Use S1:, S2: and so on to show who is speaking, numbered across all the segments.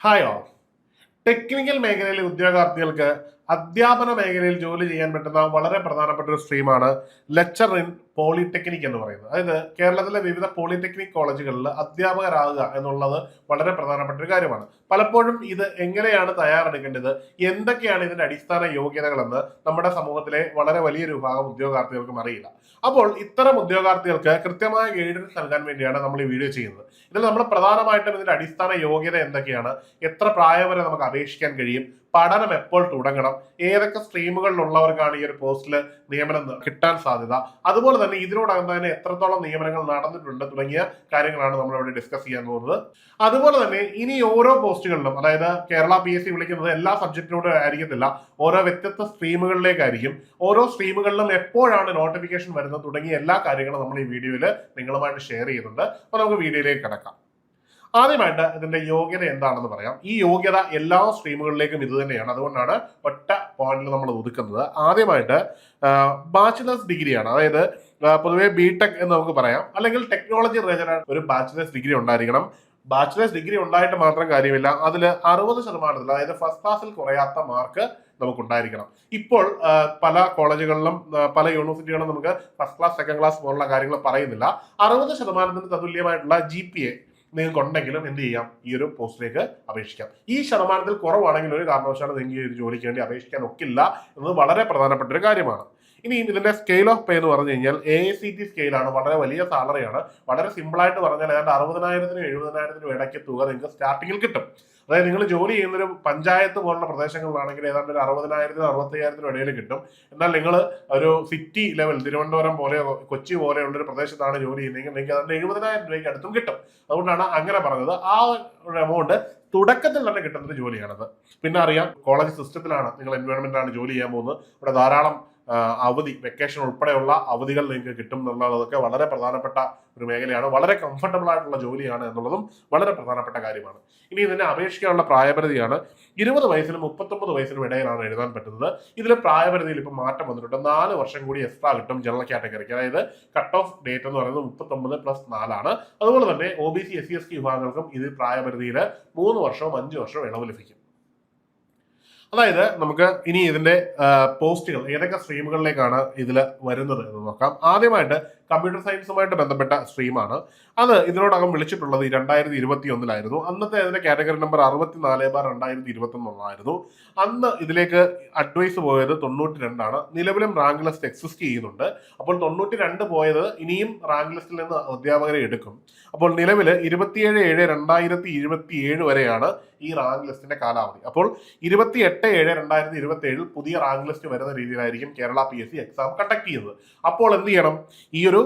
S1: Hi all. Technical മേഖലയിലെ ഉദ്യോഗാർത്ഥികൾക്ക് അധ്യാപന മേഖലയിൽ ജോലി ചെയ്യാൻ പറ്റുന്ന വളരെ പ്രധാനപ്പെട്ട ഒരു സ്ട്രീമാണ് ലെക്ചർ ഇൻ പോളിടെക്നിക് എന്ന് പറയുന്നത്. അതായത് കേരളത്തിലെ വിവിധ പോളിടെക്നിക് കോളേജുകളിൽ അധ്യാപകരാകുക എന്നുള്ളത് വളരെ പ്രധാനപ്പെട്ട ഒരു കാര്യമാണ്. പലപ്പോഴും ഇത് എങ്ങനെയാണ് തയ്യാറെടുക്കേണ്ടത്, എന്തൊക്കെയാണ് ഇതിന്റെ അടിസ്ഥാന യോഗ്യതകളെന്ന് നമ്മുടെ സമൂഹത്തിലെ വളരെ വലിയൊരു വിഭാഗം ഉദ്യോഗാർത്ഥികൾക്കും അറിയില്ല. അപ്പോൾ ഇത്തരം ഉദ്യോഗാർത്ഥികൾക്ക് കൃത്യമായ ഗൈഡൻസ് നൽകാൻ വേണ്ടിയാണ് നമ്മൾ ഈ വീഡിയോ ചെയ്യുന്നത്. ഇതിൽ നമ്മൾ പ്രധാനമായിട്ടും ഇതിന്റെ അടിസ്ഥാന യോഗ്യത എന്തൊക്കെയാണ്, എത്ര പ്രായം വരെ നമുക്ക് അപേക്ഷിക്കാൻ കഴിയും, പഠനം എപ്പോൾ തുടങ്ങണം, ഏതൊക്കെ സ്ട്രീമുകളിലുള്ളവർക്കാണ് ഈ ഒരു പോസ്റ്റിൽ നിയമനം കിട്ടാൻ സാധ്യത, അതുപോലെ തന്നെ ഇതിനോടകം തന്നെ എത്രത്തോളം നിയമനങ്ങൾ നടന്നിട്ടുണ്ട് തുടങ്ങിയ കാര്യങ്ങളാണ് നമ്മൾ ഇവിടെ ഡിസ്കസ് ചെയ്യാൻ പോകുന്നത്. അതുപോലെ തന്നെ ഇനി ഓരോ പോസ്റ്റുകളിലും, അതായത് കേരള PSC വിളിക്കുന്നത് എല്ലാ സബ്ജക്റ്റിനോടും ആയിരിക്കത്തില്ല, ഓരോ വ്യത്യസ്ത സ്ട്രീമുകളിലേക്കായിരിക്കും. ഓരോ സ്ട്രീമുകളിലും എപ്പോഴാണ് നോട്ടിഫിക്കേഷൻ വരുന്നത് തുടങ്ങിയ എല്ലാ കാര്യങ്ങളും നമ്മൾ ഈ വീഡിയോയിൽ നിങ്ങളുമായിട്ട് ഷെയർ ചെയ്യുന്നുണ്ട്. അപ്പോൾ നമുക്ക് വീഡിയോയിലേക്ക് കിടക്കാം. ആദ്യമായിട്ട് ഇതിന്റെ യോഗ്യത എന്താണെന്ന് പറയാം. ഈ യോഗ്യത എല്ലാ സ്ട്രീമുകളിലേക്കും ഇത് തന്നെയാണ്, അതുകൊണ്ടാണ് ഒറ്റ പോയിന്റിൽ നമ്മൾ ഒതുക്കുന്നത്. ആദ്യമായിട്ട് ബാച്ചിലേഴ്സ് ഡിഗ്രിയാണ്. അതായത് പൊതുവെ ബിടെക് എന്ന് നമുക്ക് പറയാം, അല്ലെങ്കിൽ ടെക്നോളജി റിലേറ്റഡ് ഒരു ബാച്ചിലേഴ്സ് ഡിഗ്രി ഉണ്ടായിരിക്കണം. ബാച്ചിലേഴ്സ് ഡിഗ്രി ഉണ്ടായിട്ട് മാത്രം കാര്യമില്ല, അതിൽ 60%, അതായത് ഫസ്റ്റ് ക്ലാസ്സിൽ കുറയാത്ത മാർക്ക് നമുക്കുണ്ടായിരിക്കണം. ഇപ്പോൾ പല കോളേജുകളിലും പല യൂണിവേഴ്സിറ്റികളിലും നമുക്ക് ഫസ്റ്റ് ക്ലാസ് സെക്കൻഡ് ക്ലാസ് പോലുള്ള കാര്യങ്ങൾ പറയുന്നില്ല. 60% തതുല്യമായിട്ടുള്ള GPA നിങ്ങൾക്ക് ഉണ്ടെങ്കിലും എന്ത് ചെയ്യാം, ഈ ഒരു പോസ്റ്റിലേക്ക് അപേക്ഷിക്കാം. ഈ ശതമാനത്തിൽ കുറവാണെങ്കിൽ ഒരു കാരണവശാലും നിങ്ങൾക്ക് ഈ ഒരു ജോലിക്ക് വേണ്ടി അപേക്ഷിക്കാൻ ഒക്കില്ല എന്നത് വളരെ പ്രധാനപ്പെട്ട ഒരു കാര്യമാണ്. ഇനി ഇതിന്റെ സ്കെയിൽ ഓഫ് പേ എന്ന് പറഞ്ഞു കഴിഞ്ഞാൽ AICT സ്കെയിലാണ്. വളരെ വലിയ സാലറിയാണ്. വളരെ സിമ്പിൾ ആയിട്ട് പറഞ്ഞാൽ ഏതാണ്ട് 60,000-നും 70,000-നും ഇടയ്ക്ക് തുക നിങ്ങൾക്ക് സ്റ്റാർട്ടിങ്ങിൽ കിട്ടും. അതായത് നിങ്ങൾ ജോലി ചെയ്യുന്ന ഒരു പഞ്ചായത്ത് പോലുള്ള പ്രദേശങ്ങളിലാണെങ്കിൽ ഏതാണ്ട് ഒരു 60,000-നും 65,000-നും ഇടയിൽ കിട്ടും. എന്നാൽ നിങ്ങൾ ഒരു സിറ്റി ലെവൽ, തിരുവനന്തപുരം പോലെയോ കൊച്ചി പോലെയുള്ള ഒരു പ്രദേശത്താണ് ജോലി ചെയ്യുന്നതെങ്കിൽ നിങ്ങൾക്ക് ഏതാണ്ട് 70,000 രൂപയ്ക്ക് അടുത്തും കിട്ടും. അതുകൊണ്ടാണ് അങ്ങനെ പറഞ്ഞത്. ആ ഒരു എമൗണ്ട് തുടക്കത്തിൽ തന്നെ കിട്ടുന്ന ഒരു ജോലിയാണത്. പിന്നെ അറിയാം, കോളേജ് സിസ്റ്റത്തിലാണ്, നിങ്ങൾ എൻവയോൺമെന്റിലാണ് ജോലി ചെയ്യാൻ പോകുന്നത്. ഇവിടെ ധാരാളം അവധി, വെക്കേഷൻ ഉൾപ്പെടെയുള്ള അവധികൾ നിങ്ങൾക്ക് കിട്ടും എന്നുള്ളതൊക്കെ വളരെ പ്രധാനപ്പെട്ട ഒരു മേഖലയാണ്. വളരെ കംഫർട്ടബിൾ ആയിട്ടുള്ള ജോലിയാണ് എന്നുള്ളതും വളരെ പ്രധാനപ്പെട്ട കാര്യമാണ്. ഇനി ഇതിനെ അപേക്ഷിക്കാനുള്ള പ്രായപരിധിയാണ് 20 വയസ്സിനും 39 വയസ്സിനും ഇടയിലാണ് എഴുതാൻ പറ്റുന്നത്. ഇതിൽ പ്രായപരിധിയിൽ ഇപ്പം മാറ്റം വന്നിട്ടുണ്ട്. 4 വർഷം കൂടി എക്സ്ട്രാ കിട്ടും ജനറൽ കാറ്റഗറിക്ക്. അതായത് കട്ട് ഓഫ് ഡേറ്റ് എന്ന് പറയുന്നത് 39+4 അതുപോലെ തന്നെ OBC SC വിഭാഗങ്ങൾക്കും ഇത് പ്രായപരിധിയിൽ 3 വർഷവും 5 വർഷവും ഇളവ് ലഭിക്കും. അതായത് നമുക്ക് ഇനി ഇതിന്റെ പോസ്റ്റുകൾ ഏതൊക്കെ സ്ട്രീമുകളിലേക്കാണ് ഇതിൽ വരുന്നത് എന്ന് നോക്കാം. ആദ്യമായിട്ട് കമ്പ്യൂട്ടർ സയൻസുമായിട്ട് ബന്ധപ്പെട്ട സ്ട്രീമാണ്. അത് ഇതിനോടകം വിളിച്ചിട്ടുള്ളത് 2021 അന്നത്തെ അതിന്റെ കാറ്റഗറി നമ്പർ 64/2021 ആയിരുന്നു. അന്ന് ഇതിലേക്ക് അഡ്വൈസ് പോയത് 92. നിലവിലും റാങ്ക് ലിസ്റ്റ് എക്സിസ്റ്റ് ചെയ്യുന്നുണ്ട്. അപ്പോൾ 92 പോയത് ഇനിയും റാങ്ക് ലിസ്റ്റിൽ നിന്ന് അധ്യാപകരെ എടുക്കും. അപ്പോൾ നിലവിൽ 27/7/2027 വരെയാണ് ഈ റാങ്ക് ലിസ്റ്റിന്റെ കാലാവധി. അപ്പോൾ 28/7/2027 പുതിയ റാങ്ക് ലിസ്റ്റ് വരുന്ന രീതിയിലായിരിക്കും കേരള PSC എക്സാം കണ്ടക്ട് ചെയ്യുന്നത്. അപ്പോൾ എന്ത് ചെയ്യണം, ഈ ഒരു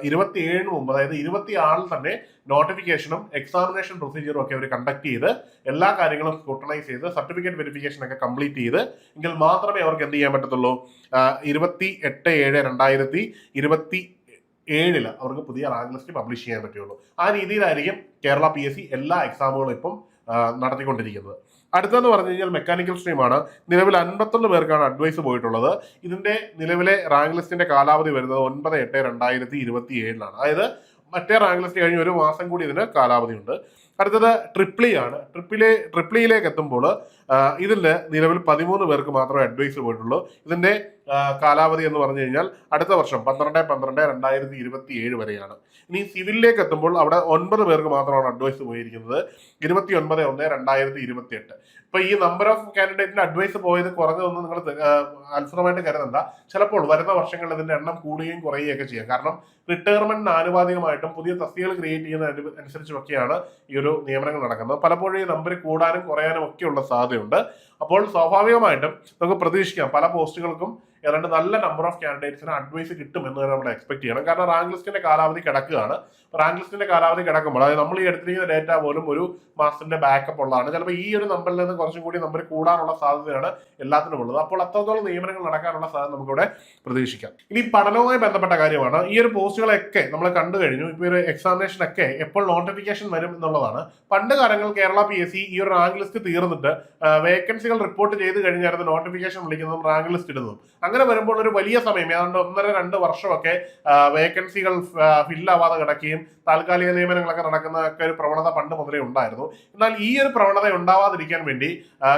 S1: 27 മുമ്പ്, അതായത് 26 തന്നെ നോട്ടിഫിക്കേഷനും എക്സാമിനേഷൻ പ്രൊസീജിയറും ഒക്കെ അവർ കണ്ടക്ട് ചെയ്ത് എല്ലാ കാര്യങ്ങളും സ്ക്രൂട്ടനൈസ് ചെയ്ത് സർട്ടിഫിക്കറ്റ് വെരിഫിക്കേഷൻ ഒക്കെ കംപ്ലീറ്റ് ചെയ്ത് എങ്കിൽ മാത്രമേ അവർക്ക് എന്ത് ചെയ്യാൻ പറ്റത്തുള്ളൂ, 28/7/2027 അവർക്ക് പുതിയ റാങ്ക് ലിസ്റ്റ് പബ്ലിഷ് ചെയ്യാൻ പറ്റുള്ളൂ. ആ രീതിയിലായിരിക്കും കേരള PSC എല്ലാ എക്സാമുകളും ഇപ്പം നടത്തിക്കൊണ്ടിരിക്കുന്നത്. അടുത്തെന്ന് പറഞ്ഞു കഴിഞ്ഞാൽ മെക്കാനിക്കൽ സ്ട്രീമാണ്. നിലവിൽ 51 പേർക്കാണ് അഡ്വൈസ് പോയിട്ടുള്ളത്. ഇതിന്റെ നിലവിലെ റാങ്ക് ലിസ്റ്റിന്റെ കാലാവധി വരുന്നത് 9/8/2027 അതായത് മറ്റേ റാങ്ക് ലിസ്റ്റ് കഴിഞ്ഞ് 1 മാസം കൂടി ഇതിന് കാലാവധി ഉണ്ട്. അടുത്തത് ട്രിപ്പിളി ആണ്. ട്രിപ്പിളിയിലേക്ക് എത്തുമ്പോൾ ഇതിൽ നിലവിൽ 13 പേർക്ക് മാത്രമേ അഡ്വൈസ് പോയിട്ടുള്ളൂ. ഇതിന്റെ കാലാവധി എന്ന് പറഞ്ഞു കഴിഞ്ഞാൽ അടുത്ത വർഷം 12/12/2027 വരെയാണ്. ഇനി സിവിലിലേക്ക് എത്തുമ്പോൾ അവിടെ 9 പേർക്ക് മാത്രമാണ് അഡ്വൈസ് പോയിരിക്കുന്നത്, 29/1/2028. ഇപ്പൊ ഈ നമ്പർ ഓഫ് കാൻഡിഡേറ്റിന്റെ അഡ്വൈസ് പോയത് കുറഞ്ഞതൊന്നും നിങ്ങൾ അത്ഭുതമായിട്ട് കരുതണ്ട. ചിലപ്പോൾ വരുന്ന വർഷങ്ങളിൽ ഇതിന്റെ എണ്ണം കൂടുകയും കുറയുകയൊക്കെ ചെയ്യാം. കാരണം റിട്ടയർമെന്റിന് ആനുപാതികമായിട്ടും പുതിയ തസ്തികകൾ ക്രിയേറ്റ് ചെയ്യുന്ന അനുസരിച്ചുമൊക്കെയാണ് ഈ ഒരു നിയമനങ്ങൾ നടക്കുന്നത്. പലപ്പോഴും ഈ നമ്പർ കൂടാനും കുറയാനും ഒക്കെയുള്ള സാധ്യതയുണ്ട്. അപ്പോൾ സ്വാഭാവികമായിട്ടും നമുക്ക് പ്രതീക്ഷിക്കാം പല പോസ്റ്റുകൾക്കും ഏതാണ്ട് നല്ല നമ്പർ ഓഫ് കാൻഡിഡേറ്റ്സിന് അഡ്വൈസ് കിട്ടും എന്ന് നമ്മൾ എക്സ്പെക്ട് ചെയ്യണം. കാരണം റാങ്ക് ലിസ്റ്റിന്റെ കാലാവധി കിടക്കുകയാണ്. റാങ്ക് ലിസ്റ്റിന്റെ കാലാവധി കിടക്കുമ്പോൾ, അതായത് നമ്മൾ ഈ എടുത്തിരിക്കുന്ന ഡേറ്റ പോലും 1 മാസത്തിന്റെ ബാക്കപ്പ് ഉള്ളതാണ്. ചിലപ്പോൾ ഈ ഒരു നമ്പറിൽ നിന്ന് കുറച്ചും കൂടി നമ്പർ കൂടാനുള്ള സാധ്യതയാണ് എല്ലാത്തിനും ഉള്ളത്. അപ്പോൾ അത്രത്തോളം നിയമനങ്ങൾ നടക്കാനുള്ള സാധ്യത നമുക്കിവിടെ പ്രതീക്ഷിക്കാം. ഇനി പഠനവുമായി ബന്ധപ്പെട്ട കാര്യമാണ്. ഈ ഒരു പോസ്റ്റുകളൊക്കെ നമ്മൾ കണ്ടു കഴിഞ്ഞു. ഇപ്പോൾ ഒരു എക്സാമിനേഷൻ ഒക്കെ എപ്പോൾ നോട്ടിഫിക്കേഷൻ വരും എന്നുള്ളതാണ്. പണ്ട് കാലങ്ങൾ കേരള PSC ഈ ഒരു റാങ്ക് ലിസ്റ്റ് തീർന്നിട്ട് വേക്കൻസികൾ റിപ്പോർട്ട് ചെയ്ത് കഴിഞ്ഞായിരുന്നു നോട്ടിഫിക്കേഷൻ വിളിക്കുന്നതും റാങ്ക് ലിസ്റ്റ് ഇടുന്നതും. അങ്ങനെ വരുമ്പോൾ ഒരു വലിയ സമയം ഏതാണ്ട് 1.5-2 വർഷമൊക്കെ വേക്കൻസികൾ ഫില്ലാവാതെ കിടക്കുകയും താൽക്കാലിക നിയമനങ്ങളൊക്കെ നടക്കുന്നതൊക്കെ ഒരു പ്രവണത പണ്ട് മുതലേ ഉണ്ടായിരുന്നു. എന്നാൽ ഈ ഒരു പ്രവണത ഉണ്ടാവാതിരിക്കാൻ വേണ്ടി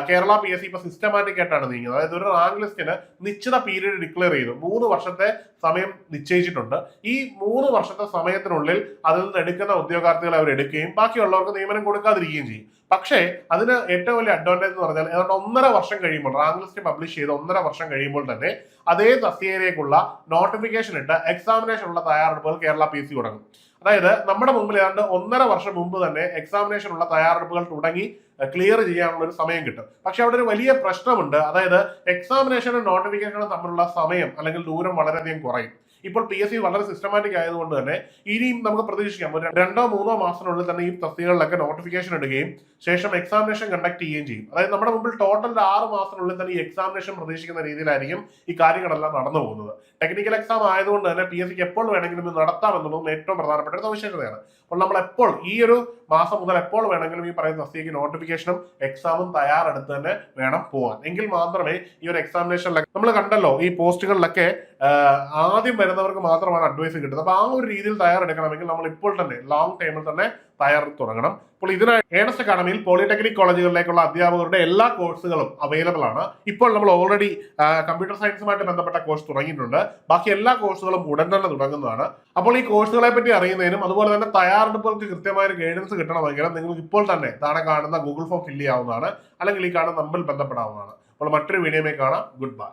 S1: കേരള PSC ഇപ്പൊ സിസ്റ്റമാറ്റിക് ആയിട്ടാണ് നീങ്ങുന്നത്. അതായത് ഒരു റാങ്ക് ലിസ്റ്റിന് നിശ്ചിത പീരീഡ് ഡിക്ലെയർ ചെയ്തു, 3 വർഷത്തെ സമയം നിശ്ചയിച്ചിട്ടുണ്ട്. ഈ 3 വർഷത്തെ സമയത്തിനുള്ളിൽ അതിൽ നിന്ന് എടുക്കുന്ന ഉദ്യോഗാർത്ഥികളെ അവർ എടുക്കുകയും ബാക്കിയുള്ളവർക്ക് നിയമനം കൊടുക്കാതിരിക്കുകയും ചെയ്യും. പക്ഷേ അതിന് ഏറ്റവും വലിയ അഡ്വാൻറ്റേജ് എന്ന് പറഞ്ഞാൽ ഏതാണ്ട് 1.5 വർഷം കഴിയുമ്പോൾ, റാങ്ക് ലിസ്റ്റ് പബ്ലിഷ് ചെയ്ത് 1.5 വർഷം കഴിയുമ്പോൾ തന്നെ അതേ തസ്തികയിലേക്കുള്ള നോട്ടിഫിക്കേഷൻ ഇട്ട് എക്സാമിനേഷനുള്ള തയ്യാറെടുപ്പുകൾ കേരള PSC തുടങ്ങും. അതായത് നമ്മുടെ മുമ്പിൽ ഏതാണ്ട് 1.5 വർഷം മുമ്പ് തന്നെ എക്സാമിനേഷനുള്ള തയ്യാറെടുപ്പുകൾ തുടങ്ങി ക്ലിയർ ചെയ്യാനുള്ള ഒരു സമയം കിട്ടും. പക്ഷെ അവിടെ ഒരു വലിയ പ്രശ്നമുണ്ട്. അതായത് എക്സാമിനേഷനും നോട്ടിഫിക്കേഷനും തമ്മിലുള്ള സമയം അല്ലെങ്കിൽ ദൂരം വളരെയധികം കുറയും. ഇപ്പോൾ PSC വളരെ സിസ്റ്റമാറ്റിക് ആയതുകൊണ്ട് തന്നെ ഇനിയും നമുക്ക് പ്രതീക്ഷിക്കാം ഒരു 2-3 മാസത്തിനുള്ളിൽ തന്നെ ഈ തസ്തികകളിലൊക്കെ നോട്ടിഫിക്കേഷൻ ഇടുകയും ശേഷം എക്സാമിനേഷൻ കണ്ടക്ട് ചെയ്യുകയും ചെയ്യും. അതായത് നമ്മുടെ മുമ്പിൽ ടോട്ടൽ 6 മാസത്തിനുള്ളിൽ തന്നെ ഈ എക്സാമിനേഷൻ പ്രതീക്ഷിക്കുന്ന രീതിയിലായിരിക്കും ഈ കാര്യങ്ങളെല്ലാം നടന്നു പോകുന്നത്. ടെക്നിക്കൽ എക്സാം ആയതുകൊണ്ട് തന്നെ PSCക്ക് എപ്പോൾ വേണമെങ്കിലും ഇത് നടത്താമെന്നുള്ളതും ഏറ്റവും പ്രധാനപ്പെട്ട ഒരു സവിശേഷതയാണ്. അപ്പോൾ നമ്മൾ എപ്പോൾ ഈ ഒരു മാസം മുതൽ എപ്പോൾ വേണമെങ്കിലും ഈ പറയുന്ന തസ്തികയ്ക്ക് നോട്ടിഫിക്കേഷനും എക്സാമും തയ്യാറെടുത്ത് തന്നെ വേണം പോകാൻ. എങ്കിൽ മാത്രമേ ഈ ഒരു എക്സാമിനേഷനിലൊക്കെ നമ്മൾ കണ്ടല്ലോ ഈ പോസ്റ്റുകളിലൊക്കെ ആദ്യം വരുന്നവർക്ക് മാത്രമാണ് അഡ്വൈസ് കിട്ടുന്നത്. അപ്പൊ ആ ഒരു രീതിയിൽ തയ്യാറെടുക്കണമെങ്കിൽ നമ്മൾ ഇപ്പോൾ തന്നെ ലോങ് ടൈമിൽ തന്നെ തയ്യാറെടുത്ത് തുടങ്ങണം. അപ്പോൾ ഇതിനായി ഏണസ്റ്റ് അക്കാഡമിയിൽ പോളിടെക്നിക് കോളേജുകളിലേക്കുള്ള അധ്യാപകരുടെ എല്ലാ കോഴ്സുകളും അവൈലബിൾ ആണ്. ഇപ്പോൾ നമ്മൾ ഓൾറെഡി കമ്പ്യൂട്ടർ സയൻസുമായിട്ട് ബന്ധപ്പെട്ട കോഴ്സ് തുടങ്ങിയിട്ടുണ്ട്. ബാക്കി എല്ലാ കോഴ്സുകളും ഉടൻ തന്നെ തുടങ്ങുന്നതാണ്. അപ്പോൾ ഈ കോഴ്സുകളെ പറ്റി അറിയുന്നതിനും അതുപോലെ തന്നെ തയ്യാറെടുപ്പുകൾക്ക് കൃത്യമായ ഒരു ഗൈഡൻസ് കിട്ടണമെങ്കിൽ നിങ്ങൾക്ക് ഇപ്പോൾ തന്നെ താഴെ കാണുന്ന ഗൂഗിൾ ഫോം ഫില്ല് ചെയ്യാവുന്നതാണ്, അല്ലെങ്കിൽ ഈ കാണുന്ന നമ്പറിൽ ബന്ധപ്പെടാവുന്നതാണ്. അപ്പോൾ മറ്റൊരു വീഡിയോയിൽ കാണാം. Good bye.